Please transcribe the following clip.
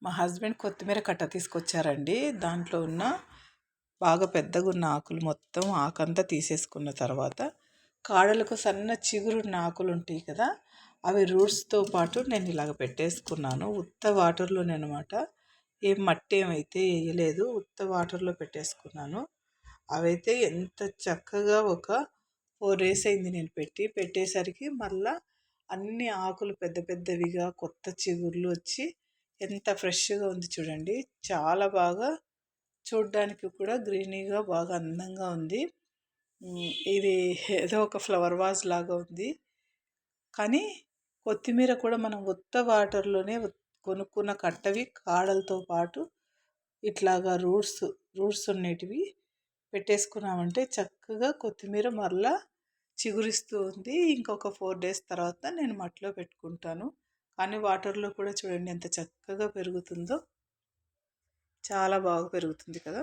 మా హస్బెండ్ కొత్తిమీర కట్ట తీసుకొచ్చారండి. దాంట్లో ఉన్న బాగా పెద్దగా ఉన్న ఆకులు మొత్తం ఆకంతా తీసేసుకున్న తర్వాత కాడలకు సన్న చిగురున్న ఆకులు ఉంటాయి కదా, అవి రూట్స్తో పాటు నేను ఇలాగ పెట్టేసుకున్నాను. ఉత్త వాటర్లోనే అనమాట. ఏం మట్టి ఏమైతే వేయలేదు, ఉత్త వాటర్లో పెట్టేసుకున్నాను. అవైతే ఎంత చక్కగా ఒక 4 డేస్ అయింది నేను పెట్టేసరికి మళ్ళా అన్ని ఆకులు పెద్ద పెద్దవిగా కొత్త చిగుర్లు వచ్చి ఎంత ఫ్రెష్గా ఉంది చూడండి. చాలా బాగా చూడ్డానికి కూడా గ్రీనీగా బాగా అందంగా ఉంది. ఇది ఏదో ఒక ఫ్లవర్ వాజ్ లాగా ఉంది. కానీ కొత్తిమీర కూడా మనం ఉత్త వాటర్లోనే కొనుక్కున్న కట్టవి కాడలతో పాటు ఇట్లాగా రూట్స్ ఉండేటివి పెట్టేసుకున్నామంటే చక్కగా కొత్తిమీర మరలా చిగురిస్తూ ఉంది. ఇంకొక 4 డేస్ తర్వాత నేను మట్టిలో పెట్టుకుంటాను. కానీ వాటర్లో కూడా చూడండి ఎంత చక్కగా పెరుగుతుందో. చాలా బాగా పెరుగుతుంది కదా.